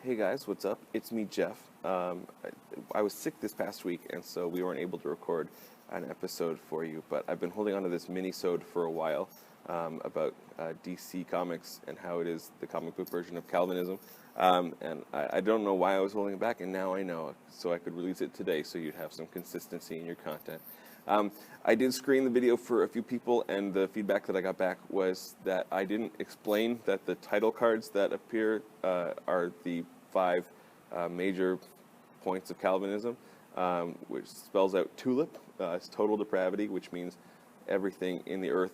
Hey guys, what's up? It's me, Jeff. I was sick this past week, and so we weren't able to record an episode for you. But I've been holding on to this mini-sode for a while about DC Comics and how it is the comic book version of Calvinism. And I don't know why I was holding it back, and now I know, so I could release it today, so you'd have some consistency in your content. I did screen the video for a few people, and the feedback that I got back was that I didn't explain that the title cards that appear are the five major points of Calvinism, which spells out T.U.L.I.P. It's total depravity, which means everything in the earth,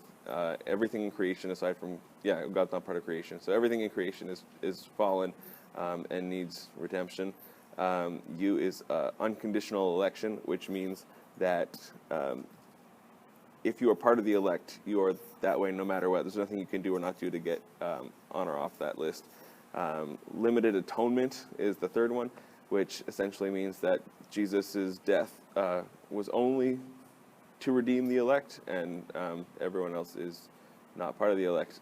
everything in creation aside from, God's not part of creation, so everything in creation is fallen and needs redemption. U is unconditional election, which means that if you are part of the elect, you are that way no matter what. There's nothing you can do or not do to get on or off that list. Limited atonement is the third one, which essentially means that Jesus' death was only to redeem the elect, and everyone else is not part of the elect.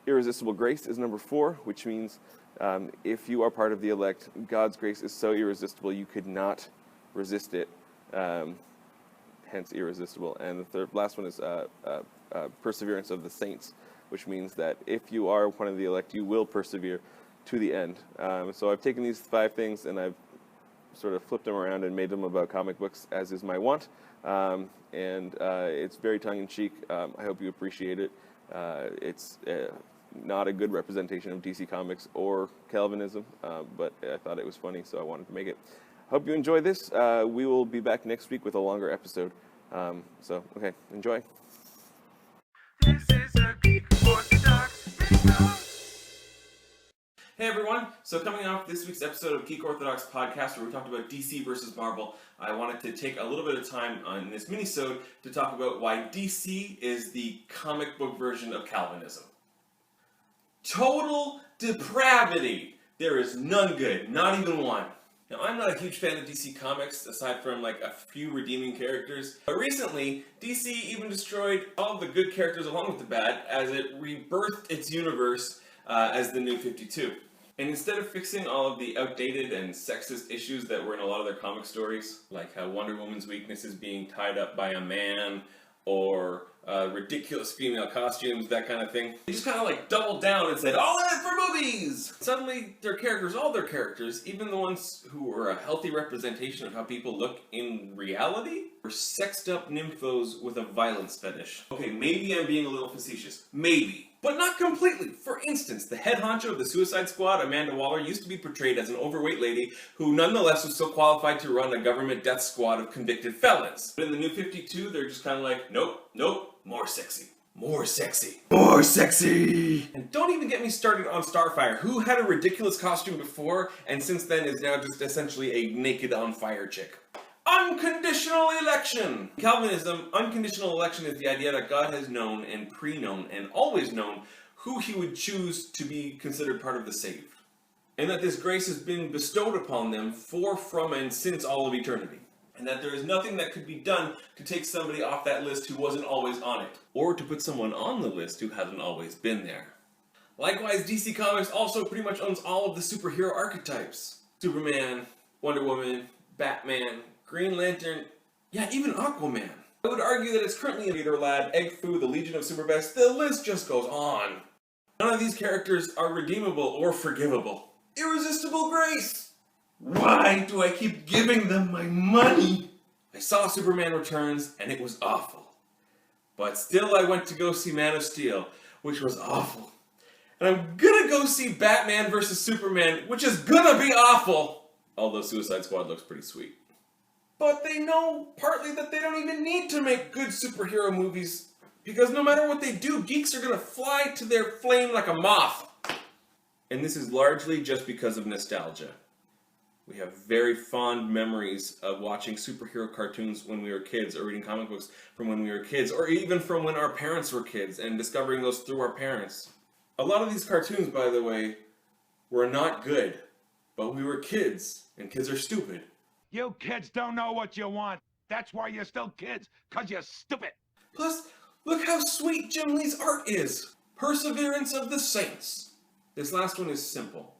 Irresistible grace is number 4, which means if you are part of the elect, God's grace is so irresistible you could not resist it. Hence irresistible. And the last one is perseverance of the saints, which means that if you are one of the elect, you will persevere to the end. So I've taken these 5 things and I've sort of flipped them around and made them about comic books, as is my want. It's very tongue-in-cheek. I hope you appreciate it. It's not a good representation of DC Comics or Calvinism, but I thought it was funny, so I wanted to make it. Hope you enjoy this. We will be back next week with a longer episode. Okay, enjoy. This is a Geek Orthodox video. Hey everyone, so coming off this week's episode of Geek Orthodox Podcast where we talked about DC versus Marvel, I wanted to take a little bit of time on this mini-sode to talk about why DC is the comic book version of Calvinism. Total depravity! There is none good, not even one. Now, I'm not a huge fan of DC Comics, aside from like a few redeeming characters. But recently, DC even destroyed all the good characters along with the bad, as it rebirthed its universe as the New 52. And instead of fixing all of the outdated and sexist issues that were in a lot of their comic stories, like how Wonder Woman's weakness is being tied up by a man, or ridiculous female costumes, that kind of thing. They just kind of like doubled down and said, all in it for movies! Suddenly, their characters, all their characters, even the ones who were a healthy representation of how people look in reality, were sexed up nymphos with a violence fetish. Okay, maybe I'm being a little facetious. Maybe. But not completely. For instance, the head honcho of the Suicide Squad, Amanda Waller, used to be portrayed as an overweight lady who nonetheless was still qualified to run a government death squad of convicted felons. But in the New 52, they're just kind of like, nope, more sexy. More sexy. More sexy! And don't even get me started on Starfire, who had a ridiculous costume before, and since then is now just essentially a naked on fire chick. Unconditional election! In Calvinism, unconditional election is the idea that God has known and pre-known and always known who he would choose to be considered part of the saved. And that this grace has been bestowed upon them for, from, and since all of eternity. And that there is nothing that could be done to take somebody off that list who wasn't always on it. Or to put someone on the list who hasn't always been there. Likewise, DC Comics also pretty much owns all of the superhero archetypes. Superman, Wonder Woman, Batman, Green Lantern, even Aquaman. I would argue that it's currently Leader Lad, Egg Fu, the Legion of Superbest, the list just goes on. None of these characters are redeemable or forgivable. Irresistible grace! Why do I keep giving them my money? I saw Superman Returns and it was awful. But still I went to go see Man of Steel, which was awful. And I'm gonna go see Batman vs. Superman, which is gonna be awful. Although Suicide Squad looks pretty sweet. But they know partly that they don't even need to make good superhero movies, because no matter what they do, geeks are gonna fly to their flame like a moth. And this is largely just because of nostalgia. We have very fond memories of watching superhero cartoons when we were kids, or reading comic books from when we were kids, or even from when our parents were kids, and discovering those through our parents. A lot of these cartoons, by the way, were not good, but we were kids, and kids are stupid. You kids don't know what you want. That's why you're still kids, 'cause you're stupid. Plus, look how sweet Jim Lee's art is. Perseverance of the Saints. This last one is simple.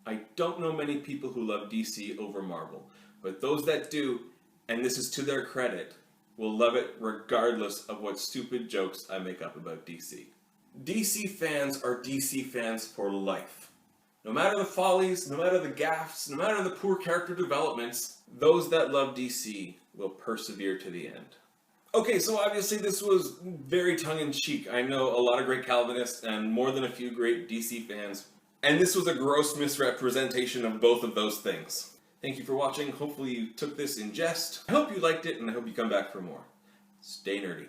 I don't know many people who love DC over Marvel, but those that do, and this is to their credit, will love it regardless of what stupid jokes I make up about DC. DC fans are DC fans for life. No matter the follies, no matter the gaffes, no matter the poor character developments, those that love DC will persevere to the end. Okay, so obviously this was very tongue-in-cheek. I know a lot of great Calvinists and more than a few great DC fans, and this was a gross misrepresentation of both of those things. Thank you for watching. Hopefully you took this in jest. I hope you liked it, and I hope you come back for more. Stay nerdy.